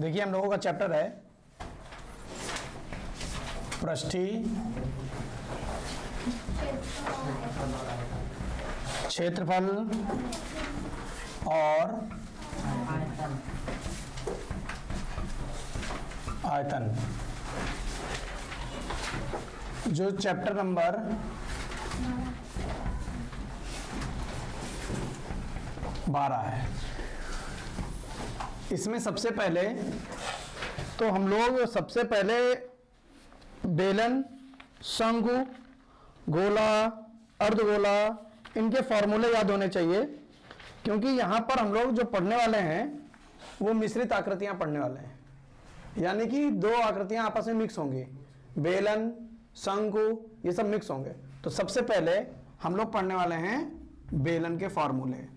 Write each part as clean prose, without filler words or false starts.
देखिए हम लोगों का चैप्टर है पृष्ठी क्षेत्रफल और आयतन। जो चैप्टर नंबर 12 है, इसमें सबसे पहले तो हम लोग सबसे पहले बेलन, शंकु, गोला, अर्धगोला, इनके फॉर्मूले याद होने चाहिए, क्योंकि यहाँ पर हम लोग जो पढ़ने वाले हैं वो मिश्रित आकृतियाँ पढ़ने वाले हैं, यानी कि दो आकृतियाँ आपस में मिक्स होंगी। बेलन, शंकु, ये सब मिक्स होंगे। तो सबसे पहले हम लोग पढ़ने वाले हैं बेलन के फॉर्मूले।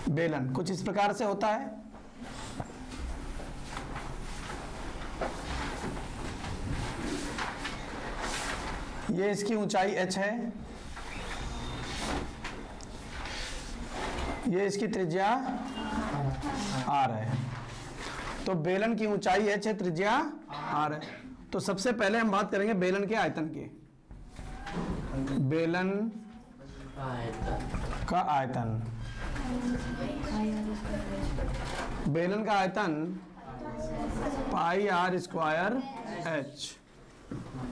बेलन कुछ इस प्रकार से होता है। ये इसकी ऊंचाई h है, ये इसकी त्रिज्या r है। तो बेलन की ऊंचाई h है, त्रिज्या r है। तो सबसे पहले हम बात करेंगे बेलन के आयतन की। बेलन का आयतन, बेलन का आयतन पाई r स्क्वायर h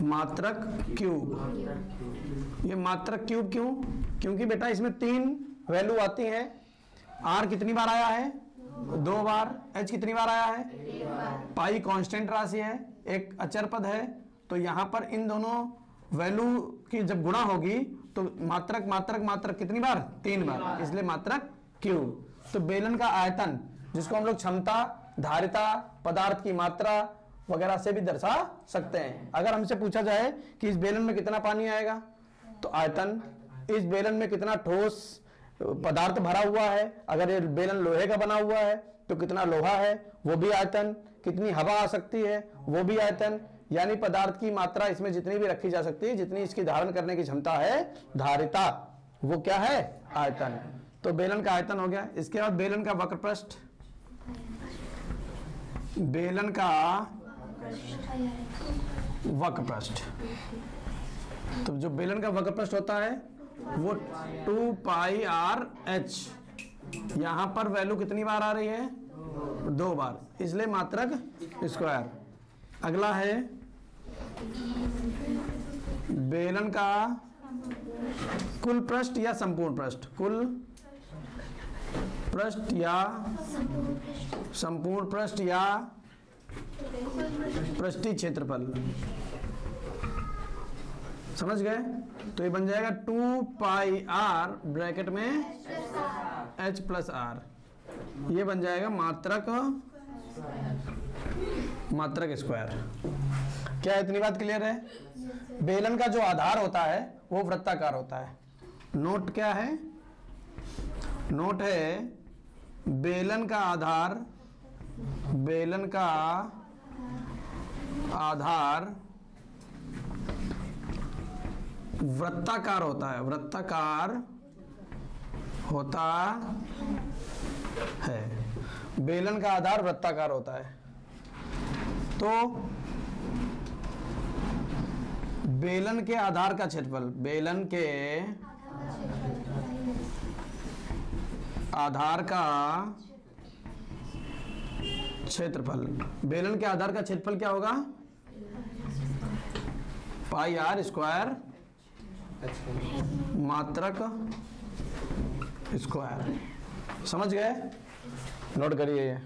मात्रक क्यूब। ये मात्रक क्यूब क्यों? क्योंकि बेटा इसमें 3 वैल्यू आती हैं। r कितनी बार आया है? 2 बार। h कितनी बार आया है? पाई कांस्टेंट राशि है, एक अचर पद है। तो यहाँ पर इन दोनों वैल्यू की जब गुणा होगी तो मात्रक मात्रक मात्रक कितनी बार? 3 बार, इसलिए मात्रक क्यूब। तो बेलन का आयतन, जिसको हम लोग क्षमता, धारिता, पदार्थ की मात्रा वगैरह से भी दर्शा सकते हैं। अगर हमसे पूछा जाए कि इस बेलन में कितना पानी आएगा, तो आयतन। इस बेलन में कितना ठोस पदार्थ भरा हुआ है, अगर ये बेलन लोहे का बना हुआ है तो कितना लोहा है, वो भी आयतन। कितनी हवा आ सकती है, वो भी आयतन। यानी पदार्थ की मात्रा इसमें जितनी भी रखी जा सकती है, जितनी इसकी धारण करने की क्षमता है, धारिता, वो क्या है? आयतन। तो बेलन का आयतन हो गया। इसके बाद बेलन का वक्रपृष्ठ। बेलन का वक्रपृष्ठ, तो जो बेलन का वक्रपृष्ठ होता है वो 2 पाई r h। यहां पर वैल्यू कितनी बार आ रही है? 2 बार, इसलिए मात्रक स्क्वायर। अगला है बेलन का कुल पृष्ठ या संपूर्ण पृष्ठ। कुल पृष्ठ या संपूर्ण पृष्ठ या पृष्ठीय क्षेत्रफल। समझ गए? तो ये बन जाएगा 2 पाई r ब्रैकेट में h प्लस r। ये बन जाएगा मात्रक स्क्वायर। क्या इतनी बात क्लियर है? बेलन का जो आधार होता है वो वृत्ताकार होता है। नोट क्या है? नोट है बेलन का आधार, बेलन का आधार वृत्ताकार होता है, वृत्ताकार होता है। बेलन का आधार वृत्ताकार होता है। तो बेलन के आधार का क्षेत्रफल, बेलन के आधार का क्षेत्रफल, बेलन के आधार का क्षेत्रफल क्या होगा? पाई r स्क्वायर मात्रक स्क्वायर। समझ गए? नोट करिए ये।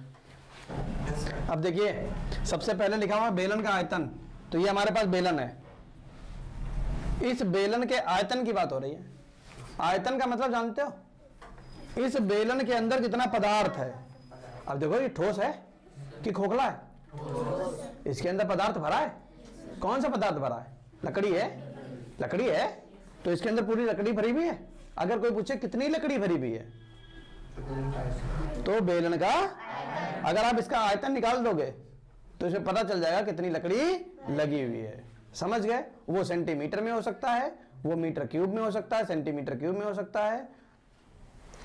अब देखिए सबसे पहले लिखा हुआ बेलन का आयतन। तो ये हमारे पास बेलन है, इस बेलन के आयतन की बात हो रही है। आयतन का मतलब जानते हो? इस बेलन के अंदर कितना पदार्थ है। अब देखो ये ठोस है कि खोखला है? इसके अंदर पदार्थ भरा है। कौन सा पदार्थ भरा है? लकड़ी है। लकड़ी है तो इसके अंदर पूरी लकड़ी भरी हुई है। अगर कोई पूछे कितनी लकड़ी भरी हुई है, तो बेलन का, अगर आप इसका आयतन निकाल दोगे तो इसे पता चल जाएगा कितनी लकड़ी लगी हुई है। समझ गए? वो सेंटीमीटर में हो सकता है, वो मीटर क्यूब में हो सकता है, सेंटीमीटर क्यूब में हो सकता है,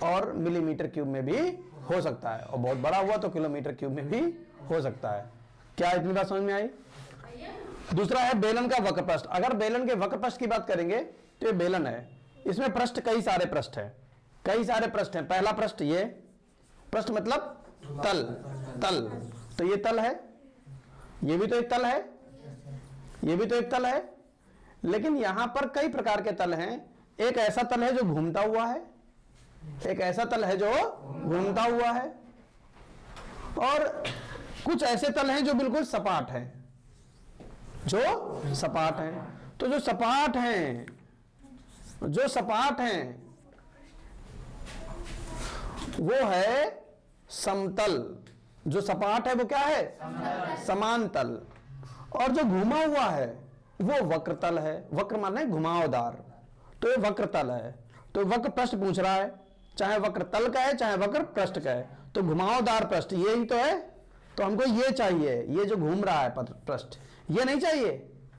और मिलीमीटर क्यूब में भी हो सकता है, और बहुत बड़ा हुआ तो किलोमीटर क्यूब में भी हो सकता है। क्या इतनी बात समझ में आई? दूसरा है बेलन का वक्र पृष्ठ। अगर बेलन के वक्र पृष्ठ की बात करेंगे तो ये बेलन है, इसमें पृष्ठ कई सारे पृष्ठ हैं, कई सारे पृष्ठ हैं। पहला पृष्ठ ये, पृष्ठ मतलब तल, तल, तो ये तल है, ये भी तो एक तल है, ये भी तो एक तल है, लेकिन यहां पर कई प्रकार के तल हैं। एक ऐसा तल है जो घूमता हुआ है, एक ऐसा तल है जो घूमता हुआ है, और कुछ ऐसे तल हैं जो बिल्कुल सपाट हैं, जो सपाट हैं। तो जो सपाट हैं, जो सपाट हैं वो है समतल, जो सपाट है वो क्या है? समांतल। और जो घुमा हुआ है वो वक्र तल है। वक्र माने घुमावदार, तो ये वक्र तल है। तो वक्र पृष्ठ पूछ रहा है, चाहे वक्र तल का है चाहे वक्र पृष्ठ का है, तो घुमावदार पृष्ठ ये ही तो है। तो हमको ये चाहिए, ये जो घूम रहा है पृष्ठ, ये नहीं चाहिए।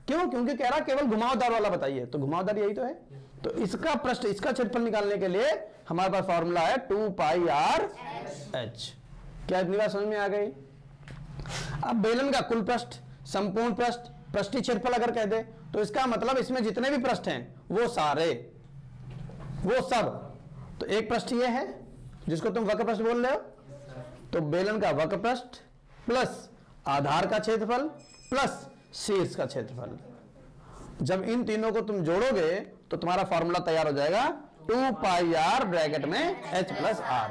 क्यों? क्योंकि कह रहा केवल घुमावदार वाला बताइए, तो घुमावदार यही तो है। तो इसका पृष्ठ, इसका क्षेत्रफल निकालने के लिए हमारे पास फॉर्मूला है 2πr/h। क्या इतनी बात समझ में आ गई? अब बेलन का कुल पृष्ठ, संपूर्ण पृष्ठ, पृष्ठीय क्षेत्रफल अगर कह दे तो इसका मतलब इसमें जितने भी पृष्ठ हैं वो सारे, वो सब। तो एक पृष्ठ ये है जिसको तुम वक्र पृष्ठ बोल रहे हो, तो बेलन का वक्र पृष्ठ प्लस आधार का क्षेत्रफल प्लस शीर्ष का क्षेत्रफल। जब इन तीनों को तुम जोड़ोगे तो तुम्हारा फॉर्मूला तैयार हो जाएगा 2πr ब्रैकेट में h+r।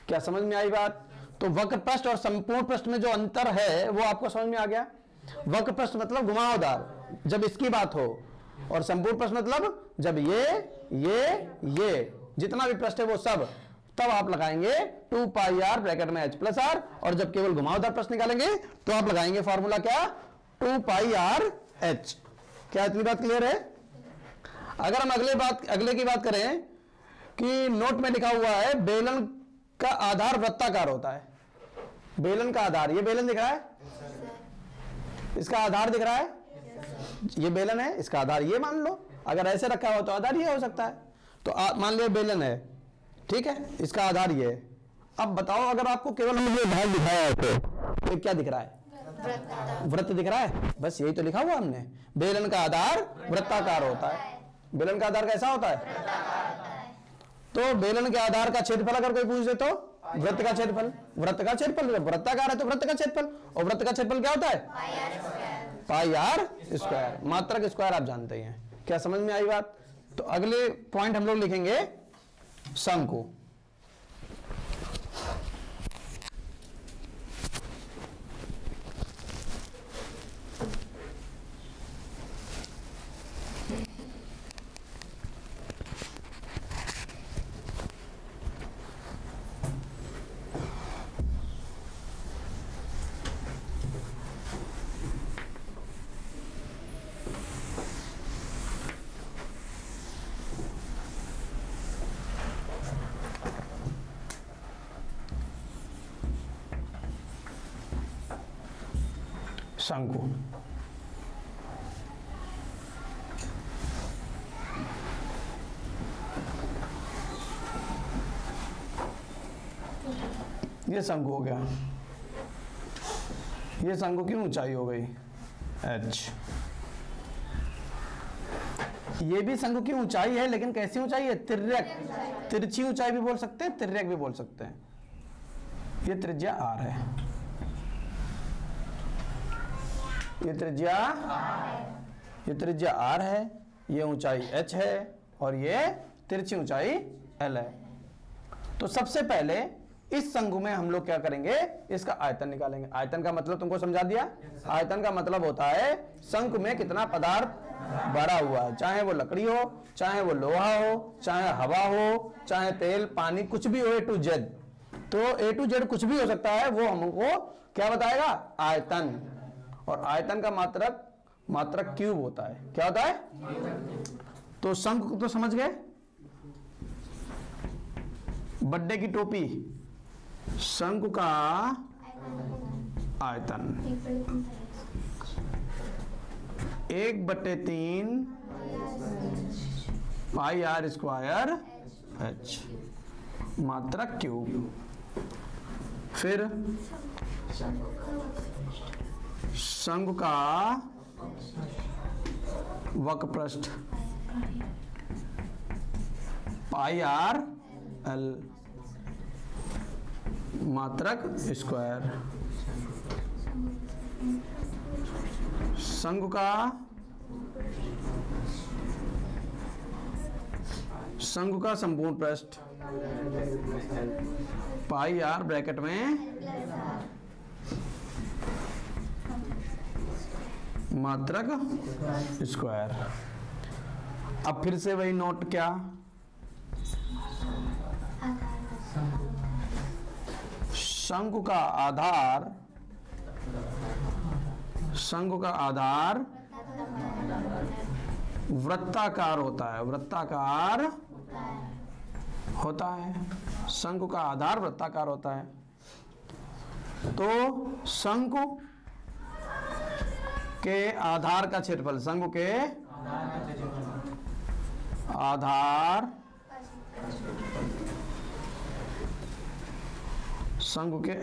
क्या समझ में आई बात? तो वक्र पृष्ठ और संपूर्ण पृष्ठ में जो अंतर है वो आपको समझ में आ गया। वक्र पृष्ठ मतलब घुमावदार जब इसकी बात हो, और संपूर्ण पृष्ठ मतलब जब ये जितना भी पृष्ठ है वो सब, तब आप लगाएंगे 2πr ब्रैकेट में h+r। और जब केवल घुमावदार पृष्ठ निकालेंगे तो आप लगाएंगे फॉर्मूला क्या? 2πr/h। क्या इतनी बात क्लियर है? अगर हम अगले की बात करें कि नोट में लिखा हुआ है बेलन का आधार वृत्ताकार होता है। बेलन का आधार, ये बेलन दिख रहा है, इसका आधार दिख रहा है, ये बेलन है, इसका आधार ये मान लो। अगर ऐसे रखा हो तो आधार ये हो सकता है। तो मान लो बेलन है, ठीक है, इसका आधार ये है। अब बताओ अगर आपको केवल ये भाग दिखाया है तो क्या दिख रहा है? वृत्त दिख रहा है। बस यही तो लिखा हुआ हमने, बेलन का आधार वृत्ताकार होता है। बेलन का आधार कैसा होता है? तो बेलन के आधार का क्षेत्रफल अगर कोई पूछ दे तो वृत्त का क्षेत्रफल, वृत्त का क्षेत्रफल, वृत्ताकार है तो वृत्त का क्षेत्रफल, और वृत्त का क्षेत्रफल क्या होता है? πr²। मात्रक स्क्वायर आप जानते ही हैं। क्या समझ में आई बात? तो अगले पॉइंट हम लोग लिखेंगे शंकु। शंकु। ये शंकु हो गया। ये शंकु की ऊंचाई हो गई h। ये भी शंकु की ऊंचाई है, लेकिन कैसी ऊंचाई है? तिर्यक, तिरछी ऊंचाई भी बोल सकते हैं, तिर्यक भी बोल सकते हैं। ये त्रिज्या r है, ये त्रिज्या r है, ये ऊंचाई h है, और ये तिरछी ऊंचाई l है। तो सबसे पहले इस शंकु में हम लोग क्या करेंगे? इसका आयतन निकालेंगे। आयतन का मतलब तुमको समझा दिया। आयतन का मतलब होता है शंकु में कितना पदार्थ भरा हुआ है, चाहे वो लकड़ी हो, चाहे वो लोहा हो, चाहे हवा हो, चाहे तेल पानी, कुछ भी हो, A to Z। तो A to Z कुछ भी हो सकता है, वो हमको क्या बताएगा? आयतन। और आयतन का मात्रक क्यूब होता है। क्या होता है? तो शंकु तो समझ गए। बर्थडे की टोपी, शंकु का आयतन 1/3 πr² h, मात्रक क्यूब। फिर शंकु का वक्र पृष्ठ पाई आर एल मात्रक स्क्वायर। शंकु का संपूर्ण पृष्ठ पाई आर ब्रैकेट में मात्रक स्क्वायर। अब फिर से वही नोट, क्या शंकु का आधार वृत्ताकार होता है, वृत्ताकार होता है। शंकु का आधार वृत्ताकार होता है। तो शंकु के आधार का क्षेत्रफल, शंकु के आधार, शंकु के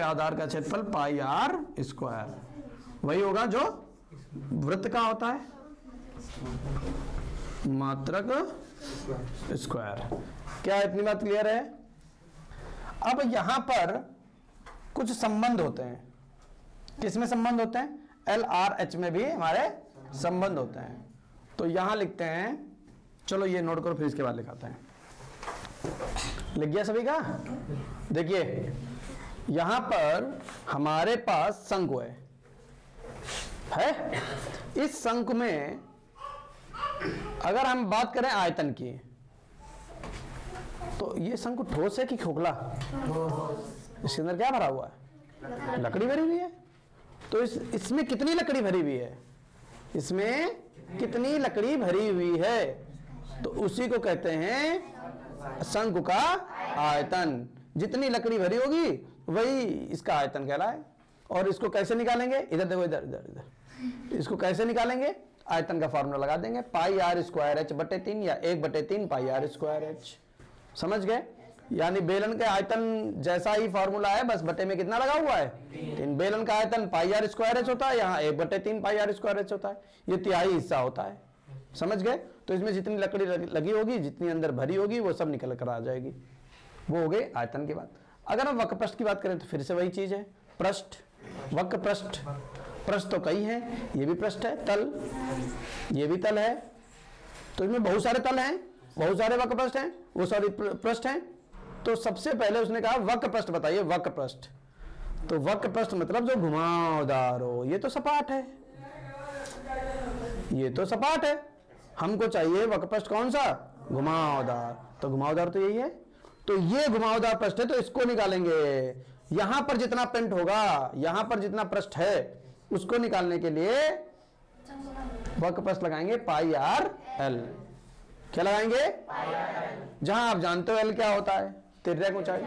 आधार का क्षेत्रफल पाई आर स्क्वायर वही होगा जो वृत्त का होता है, मात्रक स्क्वायर। क्या इतनी बात क्लियर है? अब यहां पर कुछ संबंध होते हैं। किसमें संबंध होते हैं? एल आर एच में भी हमारे संबंध होते हैं। तो यहां लिखते हैं, चलो ये नोट करो, फिर इसके बाद लिखाते हैं। लिख गया सभी का? देखिए यहां पर हमारे पास शंकु है। इस शंकु में अगर हम बात करें आयतन की, तो ये शंकु ठोस है कि खोखला? इसके अंदर क्या भरा हुआ है? लकड़ी भरी हुई है। तो इसमें कितनी लकड़ी भरी हुई है? इसमें कितनी लकड़ी भरी हुई है? तो उसी को कहते हैं शंकु का आयतन। जितनी लकड़ी भरी होगी वही इसका आयतन कहलाए। और इसको कैसे निकालेंगे? इधर देखो, इधर इधर इधर। इसको कैसे निकालेंगे? आयतन का फॉर्मूला लगा देंगे, पाई आर स्क्वायर एच बटे 3 या 1/3 पाई आर स्क्वायर एच। समझ गए? यानी बेलन के आयतन जैसा ही फॉर्मूला है, बस बटे में कितना लगा हुआ है? 3। बेलन का आयतन पाई आर स्क्वायर एच होता है, यहाँ 1/3 पाई आर स्क्वायर एच होता है। ये तिहाई हिस्सा होता है। समझ गए? तो इसमें जितनी लकड़ी लगी होगी, जितनी अंदर भरी होगी, वो सब निकल कर आ जाएगी। वो हो गई आयतन की बात। अगर हम वक्र पृष्ठ की बात करें तो फिर से वही चीज है, पृष्ठ, वक्र पृष्ठ। पृष्ठ तो कई हैं, ये भी पृष्ठ है, तल, ये भी तल है। तो इसमें बहुत सारे तल हैं, बहुत सारे वक्र पृष्ठ हैं, वो सारे पृष्ठ हैं। तो सबसे पहले उसने कहा वक्र पृष्ठ बताइए, वक्र पृष्ठ। तो वक्र पृष्ठ मतलब जो घुमावदार हो। ये तो सपाट है, ये तो सपाट है। हमको चाहिए वक्र पृष्ठ कौन सा? घुमावदार। तो घुमावदार तो यही है। तो ये घुमावदार पृष्ठ है, तो इसको निकालेंगे। यहां पर जितना प्रिंट होगा, यहां पर जितना पृष्ठ है, उसको निकालने के लिए वक्र पृष्ठ लगाएंगे पाई आर एल। क्या लगाएंगे? जहां आप जानते हो एल क्या होता है? तिर्यक ऊंचाई।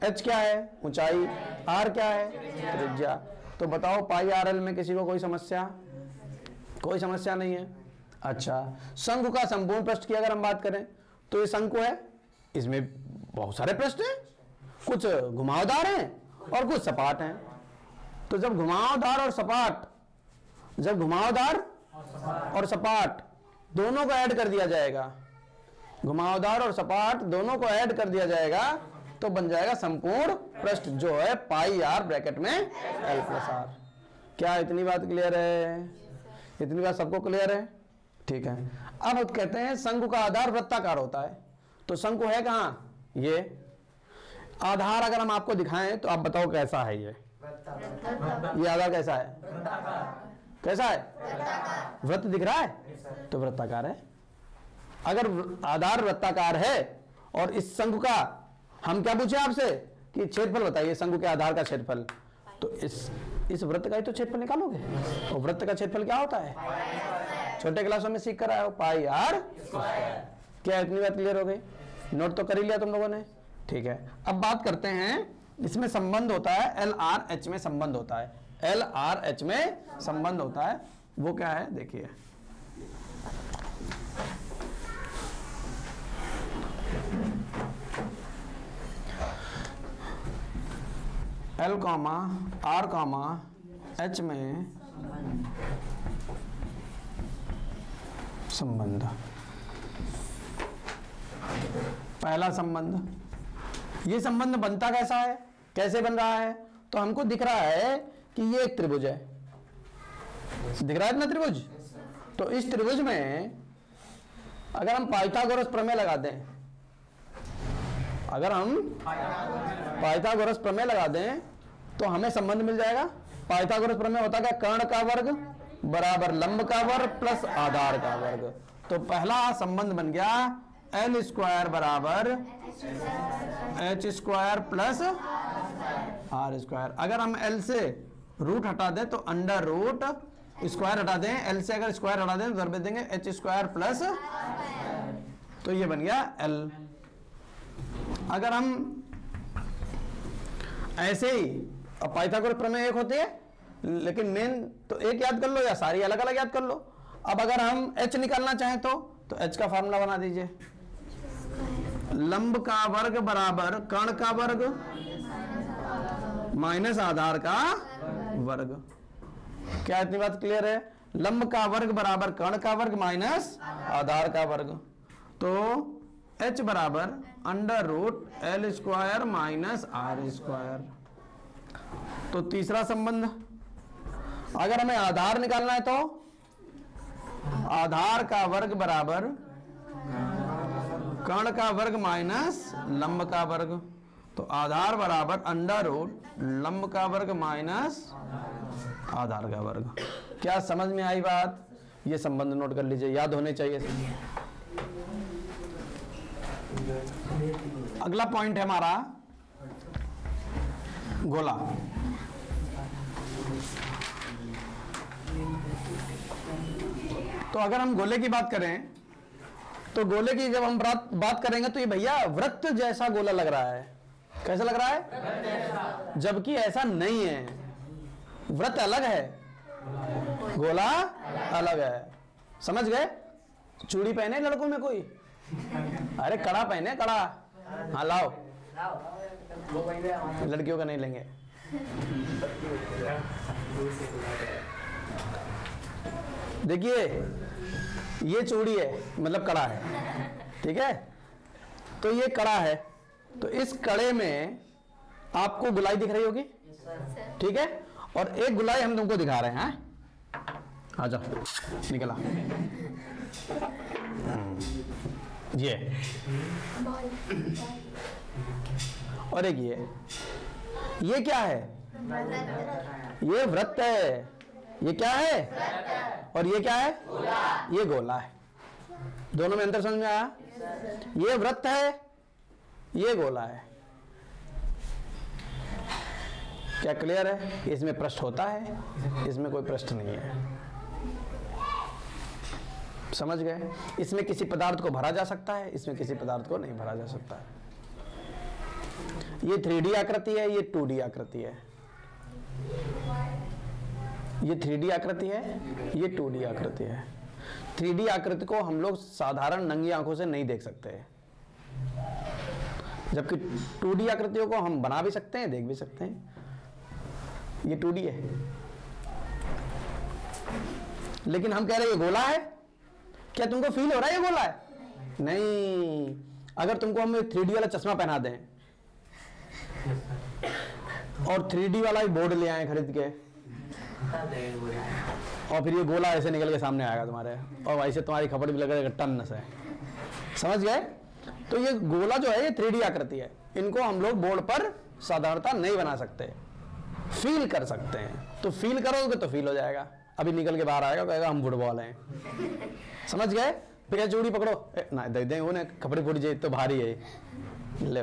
एच क्या है? ऊंचाई। आर क्या है? त्रिज्या। तो बताओ पाई आर एल में किसी को कोई समस्या? कोई समस्या नहीं है। अच्छा, शंकु का संपूर्ण पृष्ठ की अगर हम बात करें तो ये शंकु है, इसमें बहुत सारे पृष्ठ हैं, कुछ घुमावदार हैं और कुछ सपाट हैं। तो जब घुमावदार और सपाट, जब घुमावदार और सपाट दोनों को ऐड कर दिया जाएगा, घुमावदार और सपाट दोनों को ऐड कर दिया जाएगा, तो बन जाएगा संपूर्ण पृष्ठ, जो है पाई आर ब्रैकेट में एल प्लस आर। क्या इतनी बात क्लियर है? इतनी बात सबको क्लियर है? ठीक है। अब कहते हैं शंकु का आधार वृत्ताकार होता है। तो शंकु है कहां? ये आधार अगर हम आपको दिखाएं तो आप बताओ कैसा है ये आधार कैसा है? कैसा है? वृत्त दिख रहा है, तो वृत्ताकार है। अगर आधार वृत्ताकार है और इस शंकु का हम क्या पूछे आपसे कि क्षेत्रफल बताइए, शंकु के आधार का क्षेत्रफल, तो इस वृत्त का ही तो क्षेत्रफल निकालोगे। और वृत्त का क्षेत्रफल क्या होता है? छोटे क्लासों में सीख कर आए हो, पाई आर। क्या इतनी बात क्लियर हो गई? नोट तो कर ही लिया तुम लोगों ने? ठीक है। अब बात करते हैं, इसमें संबंध होता है एल आर एच में संबंध होता है, एल आर एच में संबंध होता है। वो क्या है देखिए, L comma R comma H में संबंध। पहला संबंध, ये संबंध बनता कैसा है, कैसे बन रहा है? तो हमको दिख रहा है कि ये एक त्रिभुज है, दिख रहा है ना त्रिभुज। तो इस त्रिभुज में अगर हम पाइथागोरस प्रमेय लगा दें, अगर हम पाइथागोरस प्रमेय लगा दें तो हमें संबंध मिल जाएगा। पाइथागोरस प्रमेय होता क्या, कर्ण का वर्ग बराबर लंब का वर्ग प्लस आधार का वर्ग। तो पहला संबंध बन गया एल स्क्वायर बराबर H square plus R square. अगर हम एल से रूट हटा दें तो अंडर रूट स्क्वायर हटा दें, एल से अगर स्क्वायर हटा दें तो दर देंगे एच स्क्वायर प्लस, तो ये बन गया एल। अगर हम ऐसे ही, अब पाइथागोरस प्रमेय एक होती है लेकिन मेन तो एक याद कर लो या सारी अलग अलग याद कर लो। अब अगर हम एच निकालना चाहें तो एच का फार्मूला बना दीजिए, लंब का वर्ग बराबर कर्ण का वर्ग माइनस आधार का वर्ग। क्या इतनी बात क्लियर है? लंब का वर्ग बराबर कर्ण का वर्ग माइनस आधार का वर्ग। तो h बराबर under root L square minus R square. तो तीसरा संबंध, अगर हमें आधार निकालना है तो आधार का वर्ग बराबर कर्ण का वर्ग माइनस लंब का वर्ग। तो आधार बराबर अंडर रूट लंब का वर्ग माइनस आधार का वर्ग। क्या समझ में आई बात? ये संबंध नोट कर लीजिए, याद होने चाहिए। अगला पॉइंट है हमारा गोला। तो अगर हम गोले की बात करें तो गोले की जब हम बात करेंगे तो ये भैया वृत्त जैसा गोला लग रहा है। कैसा लग रहा है? जबकि ऐसा नहीं है, वृत्त अलग है, गोला अलग है। समझ गए? चूड़ी पहने लड़कों में कोई? अरे कड़ा पहने, कड़ा। हाँ लाओ, लड़कियों का नहीं लेंगे। देखिए ये चूड़ी है, मतलब कड़ा है, ठीक है? तो ये कड़ा है, तो इस कड़े में आपको गुलाई दिख रही होगी, ठीक है? और एक गुलाई हम तुमको दिखा रहे हैं। आ जाओ, निकला ये, और एक ये क्या है? ये वृत्त है। ये क्या है? और ये क्या है? ये गोला है। दोनों में अंतर समझ में आया? ये वृत्त है, ये गोला है। क्या क्लियर है? इसमें पृष्ठ होता है, इसमें कोई पृष्ठ नहीं है। समझ गए? इसमें किसी पदार्थ को भरा जा सकता है, इसमें किसी पदार्थ को नहीं भरा जा सकता है। ये 3D आकृति है, ये 2D आकृति है। ये 3D आकृति है, ये 2D आकृति है। 3D आकृति को हम लोग साधारण नंगी आंखों से नहीं देख सकते, जबकि 2D आकृतियों को हम बना भी सकते हैं, देख भी सकते हैं। ये 2D है, लेकिन हम कह रहे हैं ये गोला है। क्या तुमको फील हो रहा है ये गोला है? नहीं। अगर तुमको हम 3D वाला चश्मा पहना दें और 3D वाला ही बोर्ड ले आए खरीद के, और फिर ये गोला ऐसे निकल के सामने आएगा तुम्हारे, और ऐसे तुम्हारी खपड़ भी लगेगा टन से। समझ गए? तो ये गोला जो है ये 3D आकृति है। इनको हम लोग बोर्ड पर साधारणता नहीं बना सकते, फील कर सकते हैं। तो फील करोगे तो फील हो जाएगा। अभी निकल के बाहर आएगा, कहेगा हम फुटबॉल हैं। समझ गए? भैया चूड़ी पकड़ो, ना दे दें उन्हें, कपड़े फूट जाए तो भारी है, ले।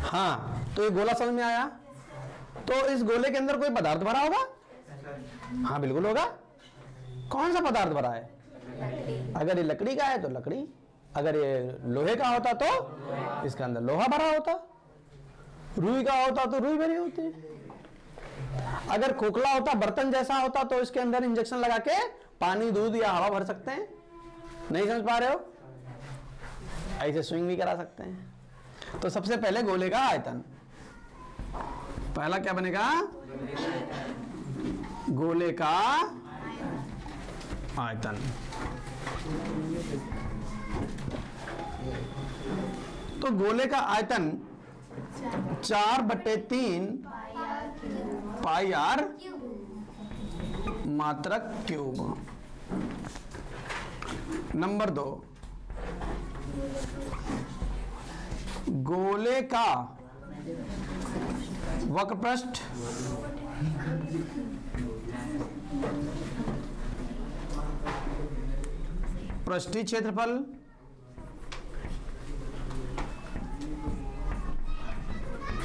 हाँ, तो ये गोला समझ में आया? तो इस गोले के अंदर कोई पदार्थ भरा होगा? हाँ बिल्कुल होगा। कौन सा पदार्थ भरा है? अगर ये लकड़ी का है तो लकड़ी, अगर ये लोहे का होता तो इसके अंदर लोहा भरा होता, रुई का होता तो रुई भरी होती, अगर खोखला होता, बर्तन जैसा होता तो इसके अंदर इंजेक्शन लगा के पानी, दूध या हवा भर सकते हैं। नहीं समझ पा रहे हो? ऐसे स्विंग भी करा सकते हैं। तो सबसे पहले गोले का आयतन, पहला क्या बनेगा, गोले का आयतन। तो गोले का आयतन 4/3 पाई आर मात्रक क्यूब। नंबर 2, गोले का वक्रपृष्ठ पृष्ठीय क्षेत्रफल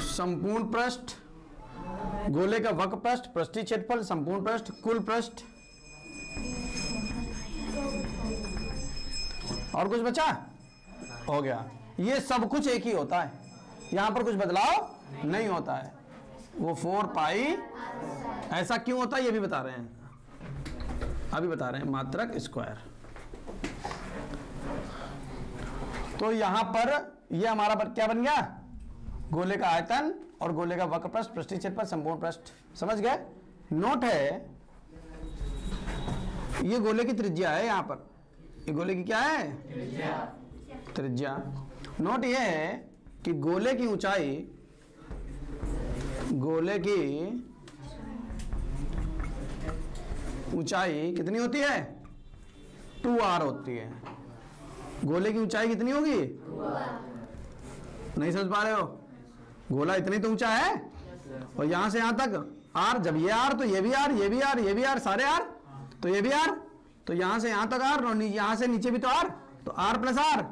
संपूर्ण पृष्ठ, गोले का वक्रपृष्ठ पृष्ठीय क्षेत्रफल संपूर्ण पृष्ठ कुल पृष्ठ। और कुछ बचा? हो गया। ये सब कुछ एक ही होता है, यहां पर कुछ बदलाव नहीं होता है। वो 4 पाई, ऐसा क्यों होता है ये भी बता रहे हैं, अभी बता रहे हैं, मात्रक स्क्वायर। तो यहां पर ये हमारा क्या बन गया, गोले का आयतन और गोले का वक्रपृष्ठ पृष्ठीय क्षेत्रफल संपूर्ण पृष्ठ। समझ गए? नोट है, ये गोले की त्रिज्या है, यहां पर ये गोले की क्या है, त्रिज्या। नोट ये है कि गोले की ऊंचाई, गोले की ऊंचाई कितनी होती है, 2r होती है। गोले की ऊंचाई कितनी होगी, नहीं समझ पा रहे हो? गोला इतनी तो ऊंचा है, और यहां से यहां तक r, जब ये r तो ये भी r, ये भी r, ये भी r, सारे r, तो ये भी r, तो यहां से यहां तक r, और यहां से नीचे भी तो r, तो r प्लस r,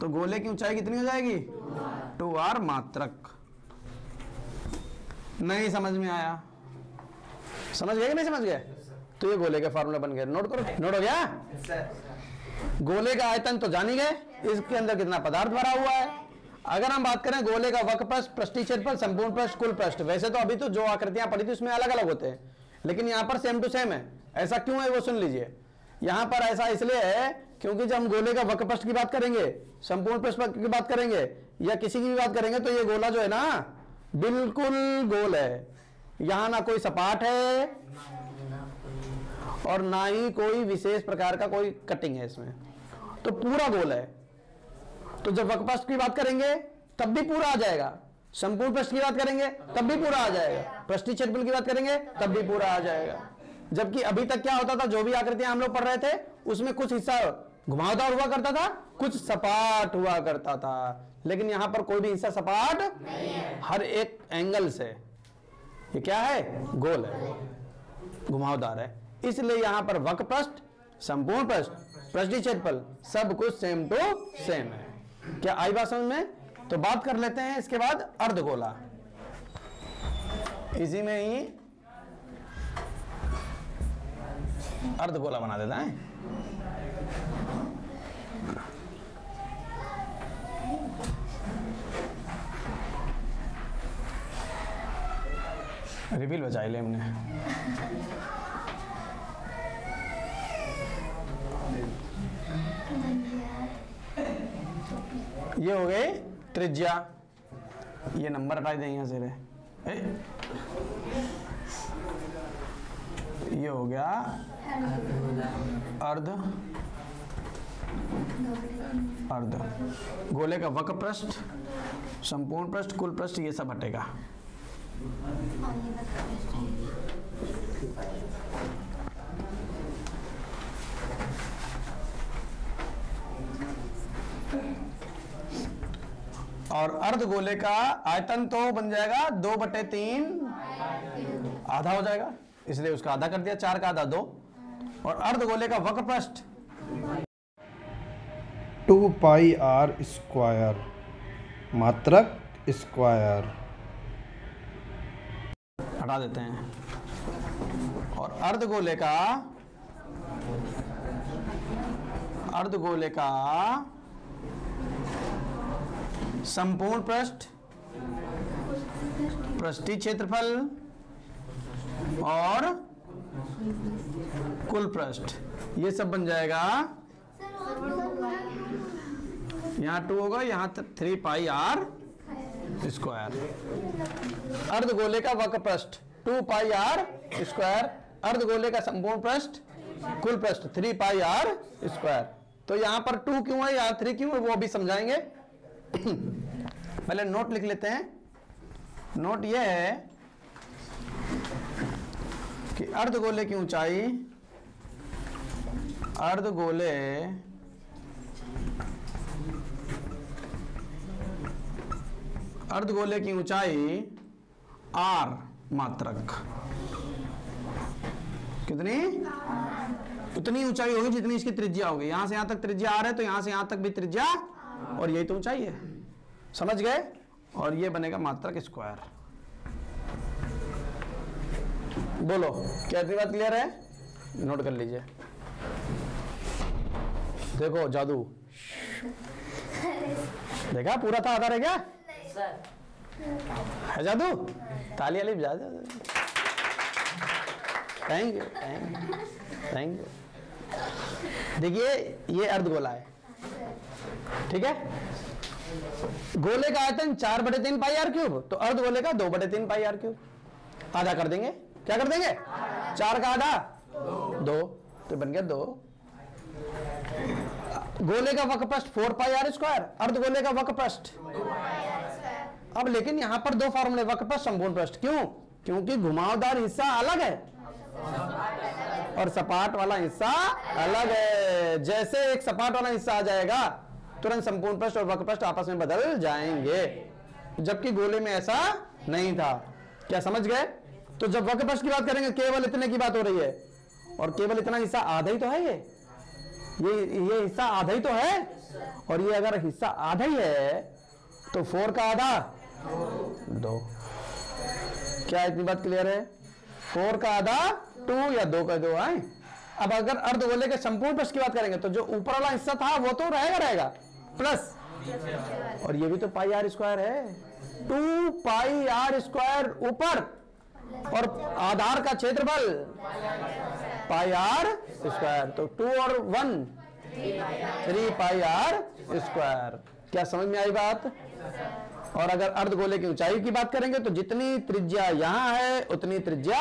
तो गोले की ऊंचाई कितनी हो जाएगी, 2r मात्रक। नहीं समझ में आया? समझ गए कि नहीं समझ गए? तो ये गोले का फार्मूला बन गया। नोट करो, नोट हो गया? गोले का आयतन तो जान ही गए, इसके अंदर कितना पदार्थ भरा हुआ है। अगर हम बात करें गोले का वक्रपृष्ठ पृष्ठीय क्षेत्रफल संपूर्ण पृष्ठ कुल पृष्ठ, वैसे तो अभी तो जो आकृतियां पड़ी थी उसमें अलग अलग होते हैं, लेकिन यहाँ पर सेम टू सेम है। ऐसा क्यों है वो सुन लीजिए। यहाँ पर ऐसा इसलिए है क्योंकि जब हम गोले का वक्रपृष्ठ की बात करेंगे, संपूर्ण पृष्ठ की बात करेंगे, या किसी की भी बात करेंगे, तो ये गोला जो है ना बिल्कुल गोल है। यहाँ ना कोई सपाट है और ना ही कोई विशेष प्रकार का कोई कटिंग है इसमें, तो पूरा गोल है। तो जब वक्रपृष्ठ की बात करेंगे तब भी पूरा आ जाएगा, संपूर्ण पृष्ठ की बात करेंगे तब भी पूरा आ जाएगा, पृष्ठीय क्षेत्रफल की बात करेंगे तब भी पूरा आ जाएगा। जबकि अभी तक क्या होता था, जो भी आकृतियां हम लोग पढ़ रहे थे उसमें कुछ हिस्सा घुमावदार हुआ करता था, कुछ सपाट हुआ करता था, लेकिन यहां पर कोई भी हिस्सा सपाट नहीं है। हर एक एंगल से ये क्या है, गोल है, घुमावदार है। इसलिए यहां पर वक्रपृष्ठ, संपूर्ण पृष्ठ, पृष्ठीय क्षेत्रफल सब कुछ सेम टू सेम है। क्या आई बात समझ में? तो बात कर लेते हैं इसके बाद अर्धगोला। इसी में ही अर्धगोला बना देता है। रिवील बचाई ले हमने। ये हो गई त्रिज्या, ये नंबर हटा दें यहां से रे। ये हो गया अर्ध, अर्ध गोले का वक्रपृष्ठ, संपूर्ण पृष्ठ, कुल पृष्ठ, ये सब हटेगा। और अर्धगोले का आयतन तो बन जाएगा 2/3, आधा हो जाएगा, इसलिए उसका आधा कर दिया, 4 का आधा 2। और अर्धगोले का वक्रपृष्ठ 2 पाई r स्क्वायर मात्रक स्क्वायर, हटा देते हैं। और अर्धगोले का संपूर्ण पृष्ठ, पृष्ठीय क्षेत्रफल और कुल पृष्ठ, ये सब बन जाएगा यहाँ 2 होगा, यहाँ 3 पाई आर स्क्वायर। अर्धगोले का वक्र पृष्ठ 2 पाई आर स्क्वायर, अर्धगोले का संपूर्ण पृष्ठ कुल पृष्ठ 3 पाई आर स्क्वायर। तो यहां पर 2 क्यों है, यहां 3 क्यों है, वो अभी समझाएंगे। पहले नोट लिख लेते हैं। नोट ये है कि अर्धगोले की ऊंचाई, अर्धगोले की ऊंचाई r मात्रक कितनी, उतनी ऊंचाई होगी जितनी इसकी त्रिज्या होगी। यहां से यहां तक त्रिज्या r है, तो यहां से यहां तक भी त्रिज्या, और यही तो ऊंचाई है, समझ गए। और ये बनेगा मात्रक स्क्वायर। बोलो क्या इतनी बात क्लियर है? नोट कर लीजिए। देखो जादू देखा, पूरा था, आधा रह गया है जादू। ताली वाली बजा दो। Thank you thank you thank you. देखिए ये अर्धगोला है, ठीक है। गोले का आयतन 4/3 पाई आर क्यूब, तो अर्धगोले का 2/3 पाई आर क्यूब। आधा कर देंगे, क्या कर देंगे, 4 का आधा 2, तो बन गया 2। गोले का वक्र पृष्ठ 4 पाई आर स्क्वायर, अर्धगोले का वक्र पृष्ठ। अब लेकिन यहां पर 2 फॉर्मूले, वक्र पृष्ठ संपूर्ण पृष्ठ, क्यों? क्योंकि घुमावदार हिस्सा अलग है और सपाट वाला हिस्सा अलग है। जैसे एक सपाट वाला हिस्सा आ जाएगा, तुरंत संपूर्ण पृष्ठ और वक्र पृष्ठ आपस में बदल जाएंगे, जबकि गोले में ऐसा नहीं था। क्या समझ गए? तो जब वक्र पृष्ठ की बात करेंगे केवल इतने की बात हो रही है, और केवल इतना हिस्सा आधा ही तो है। ये हिस्सा आधा ही तो है, और ये अगर हिस्सा आधा ही है तो 4 का आधा 2। क्या इतनी बात क्लियर है? 4 का आधा 2 या 2 का 2 है। अब अगर अर्धगोले के संपूर्ण पृष्ठ की बात करेंगे तो जो ऊपर वाला हिस्सा था वो तो रहेगा प्लस, और ये भी तो पाई आर स्क्वायर है। 2 पाई आर स्क्वायर ऊपर, और आधार का क्षेत्रफल पाई आर स्क्वायर, तो 2 और 1 3 पाई आर स्क्वायर। क्या समझ में आई बात? और अगर अर्धगोले की ऊंचाई की बात करेंगे तो जितनी त्रिज्या यहां है उतनी त्रिज्या,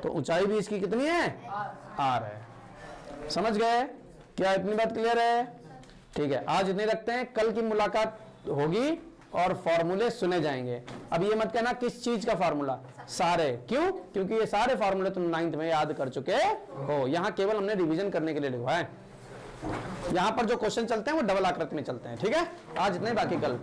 तो ऊंचाई भी इसकी कितनी है, r है। समझ गए? क्या इतनी बात क्लियर है? ठीक है, आज इतने रखते हैं, कल की मुलाकात होगी और फॉर्मूले सुने जाएंगे। अब ये मत कहना किस चीज का फार्मूला, सारे। क्यों? क्योंकि ये सारे फार्मूले तुम 9th में याद कर चुके हो। यहां केवल हमने रिवीजन करने के लिए लिखवा है। यहां पर जो क्वेश्चन चलते हैं वो डबल आकृति में चलते हैं, ठीक है। आज इतने, बाकी कल।